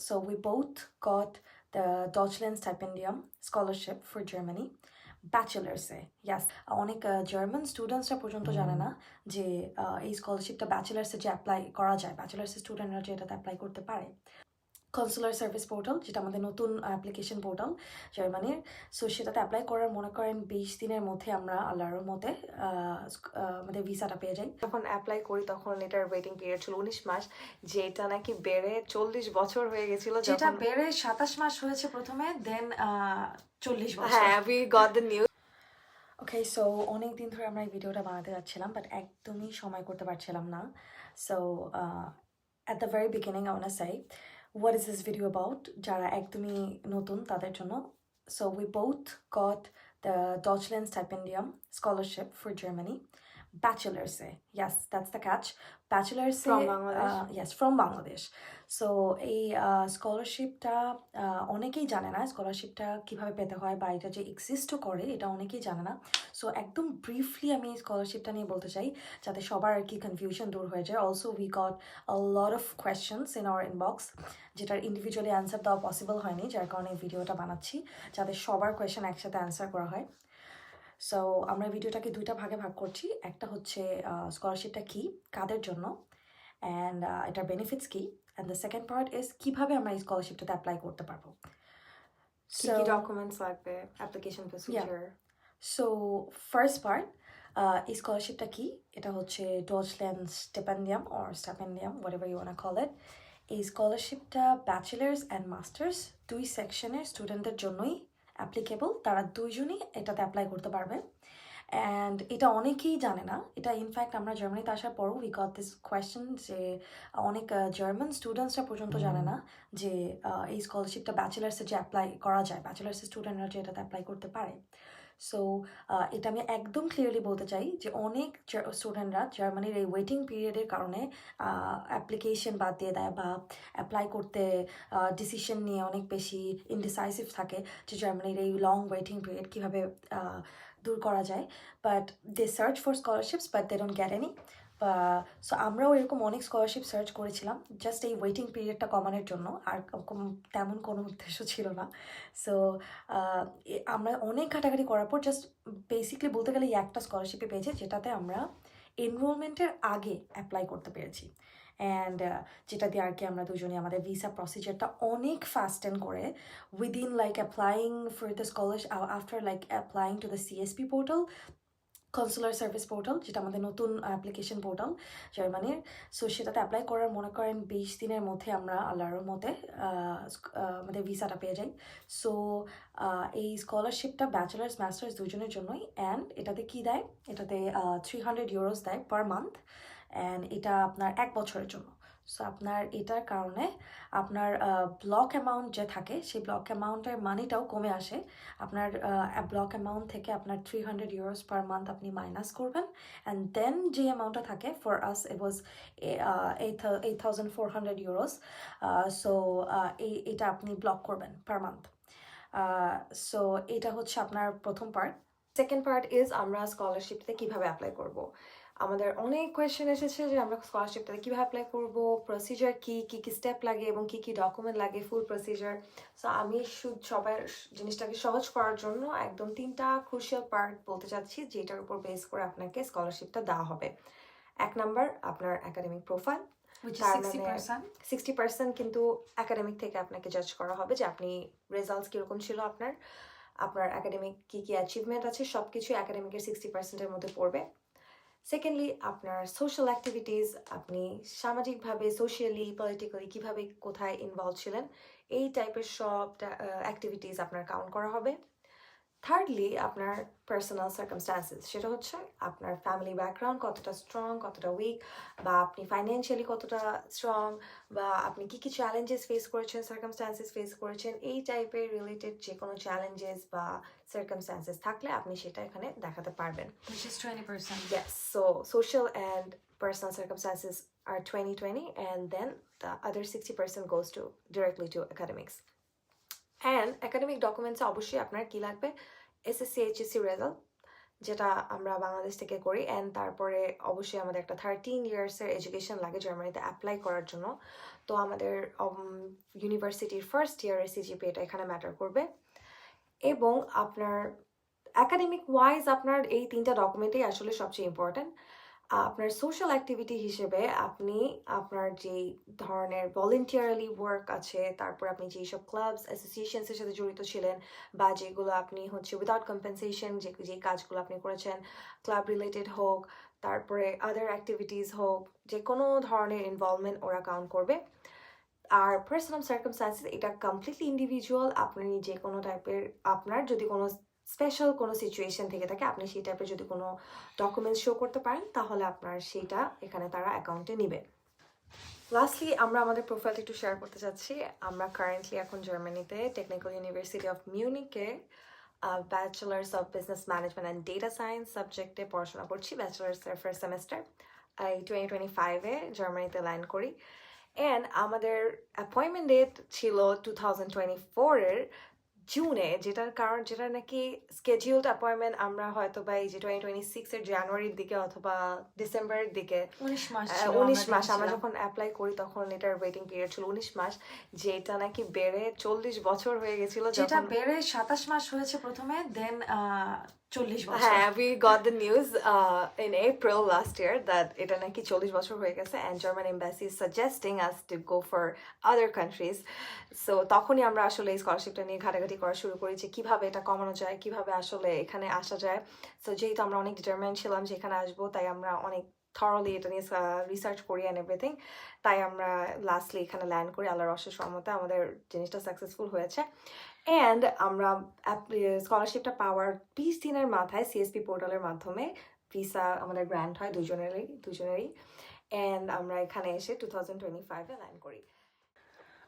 So we both got the Deutschland Stipendium scholarship for Germany. ব্যাচেলার্সে ইয়াস অনেক German স্টুডেন্টসরা পর্যন্ত জানে না যে এই স্কলারশিপটা ব্যাচেলার্সে যে অ্যাপ্লাই করা যায়, ব্যাচেলার্সের স্টুডেন্টরা যে এটাতে অ্যাপ্লাই করতে পারে। কনসুলার সার্ভিস পোর্টাল, যেটা আমাদের নতুন অ্যাপ্লিকেশন পোর্টাল জার্মানির, সো সেটাতে অ্যাপ্লাই করার মনে করেন 20 দিনের মধ্যে আমরা আল্লাহর মতে আমাদের ভিসাটা পেয়ে যাই। যখন অ্যাপ্লাই করি তখন এটার ওয়েটিং পিরিয়ড ছিল 19 মাস, যেটা নাকি বেড়ে 40 বছর হয়ে গেছিল। যেটা বেড়ে 27 মাস হয়েছে প্রথমে, দেন 40 বছর। হ্যাঁ, we got the news. Okay, so অনেক দিন ধরে আমরা এই ভিডিওটা বানাতে যাচ্ছিলাম, বাট একদমই সময় করতে পারছিলাম না। So at the very beginning I want to say what is this video about, যারা একদমই নতুন তাদের জন্য। So we both got the Deutschland Stipendium scholarship for Germany. ব্যাচেলার্সে, ইয়াস দ্যাটস দ্য ক্যাচ, ব্যাচেলার্সে, From Bangladesh? Yes from Bangladesh. So এই স্কলারশিপটা অনেকেই জানে না স্কলারশিপটা কীভাবে পেতে হয়, বা এটা যে এক্সিস্টও করে এটা অনেকেই জানে না। সো একদম ব্রিফলি আমি এই স্কলারশিপটা নিয়ে বলতে চাই, যাতে সবার আর কি কনফিউশন দূর হয়ে যায়। Also we got a lot of questions in our inbox, যেটার ইন্ডিভিজুয়ালি অ্যান্সার দেওয়া পসিবল হয়নি, যার কারণে এই ভিডিওটা বানাচ্ছি, যাতে সবার কোয়েশ্চেন একসাথে অ্যান্সার করা হয়। সো আমরা ভিডিওটাকে দুইটা ভাগে ভাগ করছি। একটা হচ্ছে স্কলারশিপটা কী, কাদের জন্য, অ্যান্ড এটার বেনিফিটস কী, and the second part is কীভাবে আমরা এই স্কলারশিপটাতে অ্যাপ্লাই করতে পারবো। কি কি ডকুমেন্টস লাগবে, application procedure. So first part, এই স্কলারশিপটা কী, এটা হচ্ছে Deutschland Stipendium or Stipendium, whatever you wanna call it. এই স্কলারশিপটা ব্যাচেলার্স অ্যান্ড মাস্টার্স দুই সেকশনের স্টুডেন্টদের জন্যই অ্যাপ্লিকেবল, তারা দুইজনই এটাতে অ্যাপ্লাই করতে পারবে। অ্যান্ড এটা অনেকেই জানে না, এটা ইনফ্যাক্ট আমরা জার্মানিতে আসার পরও উই গট দিস কোয়েশ্চেন, যে অনেক জার্মান স্টুডেন্টসরা পর্যন্ত জানে না যে এই স্কলারশিপটা ব্যাচেলার্সে যে অ্যাপ্লাই করা যায়, ব্যাচেলার্সের স্টুডেন্টরা যে এটাতে অ্যাপ্লাই করতে পারে। সো এটা আমি একদম ক্লিয়ারলি বলতে চাই যে অনেক স্টুডেন্টরা জার্মানির এই ওয়েটিং পিরিয়ডের কারণে অ্যাপ্লিকেশন বাদ দিয়ে দেয়, বা অ্যাপ্লাই করতে ডিসিশন নিয়ে অনেক বেশি ইনডিসাইসিভ থাকে, যে জার্মানির এই লং ওয়েটিং পিরিয়ড কীভাবে দূর করা যায়। But they search for scholarships but they don't get any. So আমরাও এরকম অনেক স্কলারশিপ সার্চ করেছিলাম জাস্ট এই ওয়েটিং পিরিয়ডটা কমানোর জন্য, আর তেমন কোনো উদ্দেশ্য ছিল না। সো আমরা অনেক ঘাটাঘাটি করার পর জাস্ট বেসিক্যালি বলতে গেলে এই একটা স্কলারশিপে পেয়েছি, যেটাতে আমরা এনরোলমেন্টের আগে অ্যাপ্লাই করতে পেরেছি। অ্যান্ড যেটা দিয়ে আর কি আমরা দুজনে আমাদের ভিসা প্রসিজারটা অনেক ফাস্টেন করে, within like applying for the scholarship, after like applying to the CSP portal, consular service portal, যেটা আমাদের নতুন অ্যাপ্লিকেশন পোর্টাল জার্মানির। সো সেটাতে অ্যাপ্লাই করার মনে করেন 20 দিনের মধ্যে আমরা আল্লাহর মতে আমাদের ভিসাটা পেয়ে যাই। সো এই স্কলারশিপটা ব্যাচেলার্স মাস্টার্স দুজনের জন্যই। অ্যান্ড এটাতে কী দেয়, এটাতে 300 ইউরোস দেয় পার মান্থ, অ্যান্ড এটা আপনার 1 বছরের জন্য। সো আপনার এটার কারণে আপনার ব্লক অ্যামাউন্ট যে থাকে, সেই ব্লক অ্যামাউন্টের মানিটাও কমে আসে। আপনার ব্লক অ্যামাউন্ট থেকে আপনার 300 ইউরোস পার মান্থ আপনি মাইনাস করবেন, অ্যান্ড দেন যে অ্যামাউন্টটা থাকে, for us it was 8,400 euros. So এটা আপনি ব্লক করবেন পার মান্থ। সো এটা হচ্ছে আপনার প্রথম পার্ট। সেকেন্ড পার্ট ইজ আমরা স্কলারশিপটাতে কীভাবে অ্যাপ্লাই করব। আমাদের অনেক কোয়েশ্চেন এসেছে যে আমরা স্কলারশিপটাতে কীভাবে অ্যাপ্লাই করব, প্রসিজার কী কী কী স্টেপ লাগে এবং কী কী ডকুমেন্ট লাগে, ফুল প্রসিজার। সো আমি সবার জিনিসটাকে সহজ করার জন্য একদম 3টা ক্রুশিয়াল পার্ট বলতে চাচ্ছি, যেটার উপর বেস করে আপনাকে স্কলারশিপটা দেওয়া হবে। 1 নাম্বার আপনার একাডেমিক প্রোফাইল, 60% কিন্তু একাডেমিক থেকে আপনাকে জাজ করা হবে, যে আপনি রেজাল্টস কীরকম ছিল, আপনার একাডেমিক কী কী অ্যাচিভমেন্ট আছে, সব কিছু একাডেমিকের 60%-এর মধ্যে পড়বে। সেকেন্ডলি আপনার সোশ্যাল অ্যাক্টিভিটিস, আপনি সামাজিকভাবে সোশিয়ালি পলিটিক্যালি কীভাবে কোথায় ইনভলভ ছিলেন, এই টাইপের সব অ্যাক্টিভিটিস আপনার কাউন্ট করা হবে। থার্ডলি আপনার পার্সোনাল সার্কামস্টান্সেস, সেটা হচ্ছে আপনার ফ্যামিলি ব্যাকগ্রাউন্ড কতটা স্ট্রং, কতটা উইক, বা আপনি ফাইন্যান্সিয়ালি কতটা স্ট্রং, বা আপনি কী কী চ্যালেঞ্জেস ফেস করেছেন, সার্কামস্টান্সেস ফেস করেছেন, এই টাইপের রিলেটেড যে কোনো চ্যালেঞ্জেস বা সার্কামস্টান্সেস থাকলে আপনি সেটা এখানে দেখাতে পারবেন। Which is 20%. Yes, so social and personal circumstances are 20-20, and then the other 60% goes directly to academics. And academic documents obviously আপনার কি লাগবে, SSC HSC রেজাল্ট, যেটা আমরা বাংলাদেশ থেকে করি, অ্যান্ড তারপরে অবশ্যই আমাদের একটা 13 ইয়ার্সের এডুকেশন লাগে জার্মানিতে অ্যাপ্লাই করার জন্য। তো আমাদের ইউনিভার্সিটির ফার্স্ট ইয়ারের সিজিপিএটা এখানে ম্যাটার করবে। এবং আপনার একাডেমিক ওয়াইজ আপনার এই 3টা ডকুমেন্টেই আসলে সবচেয়ে ইম্পর্ট্যান্ট। আপনার সোশ্যাল অ্যাক্টিভিটি হিসেবে আপনি আপনার যেই ধরনের ভলেন্টিয়ারলি ওয়ার্ক আছে, তারপর আপনি যেই সব ক্লাবস অ্যাসোসিয়েশনসের সাথে জড়িত ছিলেন, বা যেগুলো আপনি হচ্ছে উইদাউট কম্পেনসেশন যে কাজগুলো আপনি করেছেন, ক্লাব রিলেটেড হোক, তারপরে আদার অ্যাক্টিভিটিস হোক, যে কোনো ধরনের ইনভলভমেন্ট ওরা কাউন্ট করবে। আর পার্সোনাল সার্কামস্টান্সেস এটা কমপ্লিটলি ইন্ডিভিজুয়াল। আপনি যে কোনো টাইপের, আপনার যদি কোনো স্পেশাল কোনো সিচুয়েশন থেকে থাকে, আপনি সেই টাইপের যদি কোনো ডকুমেন্টস শো করতে পারেন, তাহলে আপনার সেইটা এখানে তারা অ্যাকাউন্টে নিবে। লাস্টলি আমরা আমাদের প্রোফাইলটা একটু শেয়ার করতে চাচ্ছি। আমরা কারেন্টলি এখন জার্মানিতে টেকনিক্যাল ইউনিভার্সিটি অফ মিউনিকে bachelors of business management and data science সাবজেক্টে পড়াশোনা করছি, ব্যাচেলার্সের ফার্স্ট সেমেস্টার। এই 2025-এ জার্মানিতে ল্যান্ড করি। অ্যান্ড আমাদের অ্যাপয়েন্টমেন্ট ডেট ছিল 2024-এর জুনে, যেটার কারণ যেটা নাকি স্কেডিউলড অ্যাপয়েন্টমেন্ট আমরা হয়তো বা এই যে 2026-এর জানুয়ারির দিকে অথবা ডিসেম্বরের দিকে 19 মাস 19 মাস আমরা যখন অ্যাপ্লাই করি তখন এটার ওয়েটিং পিরিয়ড ছিল 19 মাস, যেটা নাকি বেড়ে 40 বছর হয়ে গেছিল। যেটা বেড়ে 27 মাস হয়েছে প্রথমে, দেন 40 বছর। হ্যাঁ, we got the news in April last year that এটা নাকি 40 বছর হয়ে গেছে, and German embassy is suggesting us to go for other countries. So তখনই আমরা আসলে এই স্কলারশিপটা নিয়ে ঘাটাঘাটি করা শুরু করি যে কিভাবে এটা কমানো যায়, কিভাবে আসলে এখানে আসা যায়। সো যেহেতু আমরা অনেক ডিটারমাইন্ড ছিলাম যে এখানে আসবো, তাই আমরা অনেক থরলি এটা নিয়ে রিসার্চ করি অ্যান্ড এভরিথিং। তাই আমরা লাস্টলি এখানে ল্যান্ড করি, আল্লাহর অশেষ রহমতে আমাদের জিনিসটা সাকসেসফুল হয়েছে। অ্যান্ড আমরা স্কলারশিপটা পাওয়ার 20 দিনের মাথায় সিএসপি পোর্টালের মাধ্যমে ভিসা আমাদের গ্র্যান্ট হয় দুজনেরই। অ্যান্ড আমরা এখানে এসে 2025-এ ল্যান্ড করি।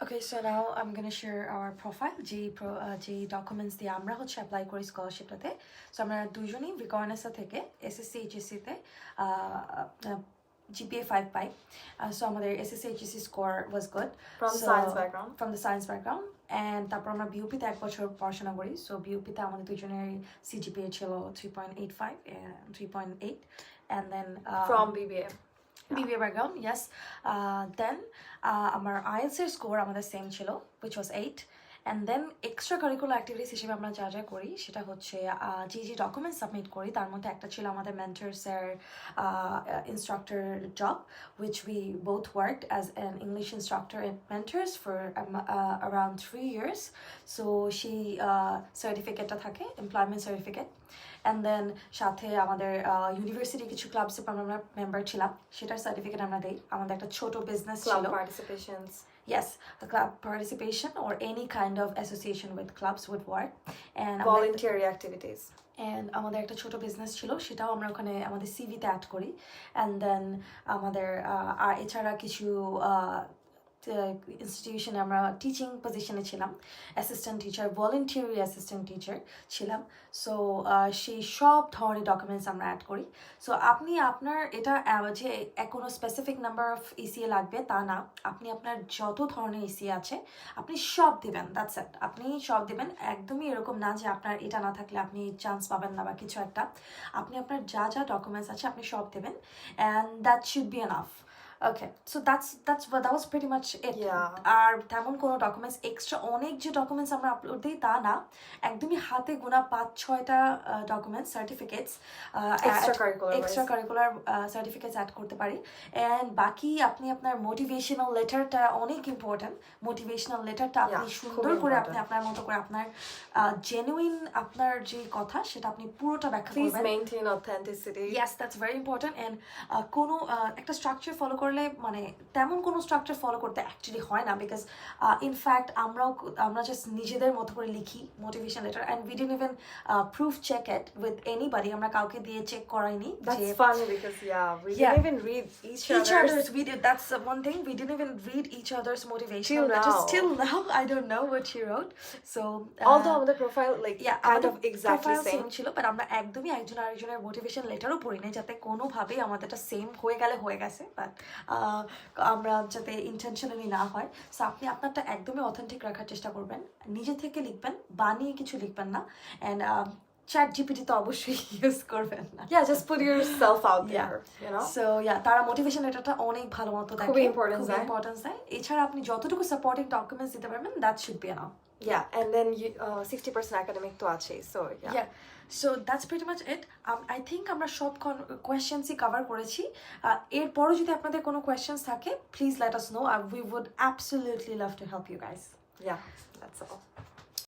Okay, so now I'm gonna share our profile, যে documents দিয়ে আমরা হচ্ছে অ্যাপ্লাই করি স্কলারশিপটাতে। সো আমরা দুইজনই ভিকর্নেসা থেকে এসএসসি এইচএসসিতে GPA 5 পাই। সো আমাদের SSC HSC score was good from the science background. And তারপর আমরা বিউপিতে 1 বছর পড়াশোনা করি। সো বিউপিতে আমাদের দুজনের সিজিপিএ ছিল 3.85 and 3.8, and then from BBA background, yes. Then our IELTS score আমাদের সেম ছিল, which was 8. And then extra curricular activities হিসেবে আমরা যা যা করি সেটা হচ্ছে যে ডকুমেন্টস সাবমিট করি তার মধ্যে একটা ছিল আমাদের মেন্টরসের instructor job, which we both worked as an English instructor and mentors for around 3 years. So সেই সার্টিফিকেটটা থাকে, employment certificate. And then সাথে আমাদের ইউনিভার্সিটি কিছু ক্লাবসে আমরা মেম্বার ছিলাম, সেটার সার্টিফিকেট আমরা দেই। আমাদের একটা ছোট বিজনেস ছিল, participations. Yes, a club participation or any kind of association with clubs would work. And voluntary activities. And আমাদের একটা ছোট বিজনেস ছিল, সেটাও আমরা ওখানে আমাদের সিভিতে অ্যাড করি। অ্যান্ড দেন আমাদের আর এছাড়া কিছু ইনস্টিটিউশনে আমরা টিচিং পজিশনে ছিলাম, assistant teacher, voluntary assistant teacher ছিলাম। সো সেই সব ধরনের ডকুমেন্টস আমরা অ্যাড করি। সো আপনি আপনার এটা যে কোনো স্পেসিফিক নাম্বার অফ ইসিএ লাগবে তা না, আপনি আপনার যত ধরনের ইসিএ আছে আপনি সব দেবেন, দ্যাটস ইট। আপনি সব দেবেন, একদমই এরকম না যে আপনার এটা না থাকলে আপনি চান্স পাবেন না বা কিছু একটা। আপনি আপনার যা যা ডকুমেন্টস আছে আপনি সব দেবেন, and that should be enough. Okay, so that was pretty much it. আর তেমন কোনো ডকুমেন্টস এক্সট্রা অনেক যে ডকুমেন্টস আমরা আপলোড দিই তা না, একদমই হাতে গোনা 5-6টা documents certificates extra curricular certificates add করতে পারি। অ্যান্ড বাকি আপনি আপনার মোটিভেশনাল লেটারটা অনেক ইম্পর্ট্যান্ট। মোটিভেশনাল লেটারটা আপনি সুন্দর করে আপনি আপনার মতো করে আপনার জেনুইন আপনার যে কথা সেটা আপনি পুরোটা ব্যাখ্যা করবেন। Please maintain authenticity. Yes, that's very important. And কোনো একটা স্ট্রাকচার ফলো করলে মানে তেমন কোনো স্ট্রাকচার ফলো করতে অ্যাকচুয়ালি হয় না, বিকজ ইনফ্যাক্ট আমরা জাস্ট নিজেদের মতো করে লিখি motivation letter, and we didn't even proof check it with anybody. আমরা কাউকে দিয়ে চেক করাইনি। That's funny because we didn't even read each other's. We did. That's one thing. We didn't even read each other's motivational letters. Till now, I don't know what she wrote. So although আমাদের profile like kind of exactly same ছিল, but আমরা একদমই একজন আরেকজনের motivation লেটারও পড়ি না, যাতে কোনোভাবেই আমাদেরটা সেম হয়ে গেলে হয়ে গেছে, বাট আমরা যাতে ইন্টেনশনালি না হয়। সো আপনি আপনারটা একদমই অথেন্টিক রাখার চেষ্টা করবেন, নিজে থেকে লিখবেন, বানিয়ে কিছু লিখবেন না। অ্যান্ড চ্যাট জিপিটি তো অবশ্যই ইউজ করবেন না। Yeah, just put yourself out Yeah. there, you know? So তারা মোটিভেশন লেটারটা অনেক ভালো মতো দেখে, খুবই importance দেয়। ইম্পর্টেন্স দেয়। এছাড়া আপনি যতটুকু সাপোর্টিং ডকুমেন্টস দিতে পারবেন that should be enough. Yeah, and then 60% academic তো আছেই, so yeah. Yeah, so that's pretty much it. I think আমরা সব কোয়েশ্চেন্সই কভার করেছি। এরপরও যদি আপনাদের কোনো কোয়েশ্চেন্স থাকে please let us no, we would absolutely love to help you guys. Yeah, that's all.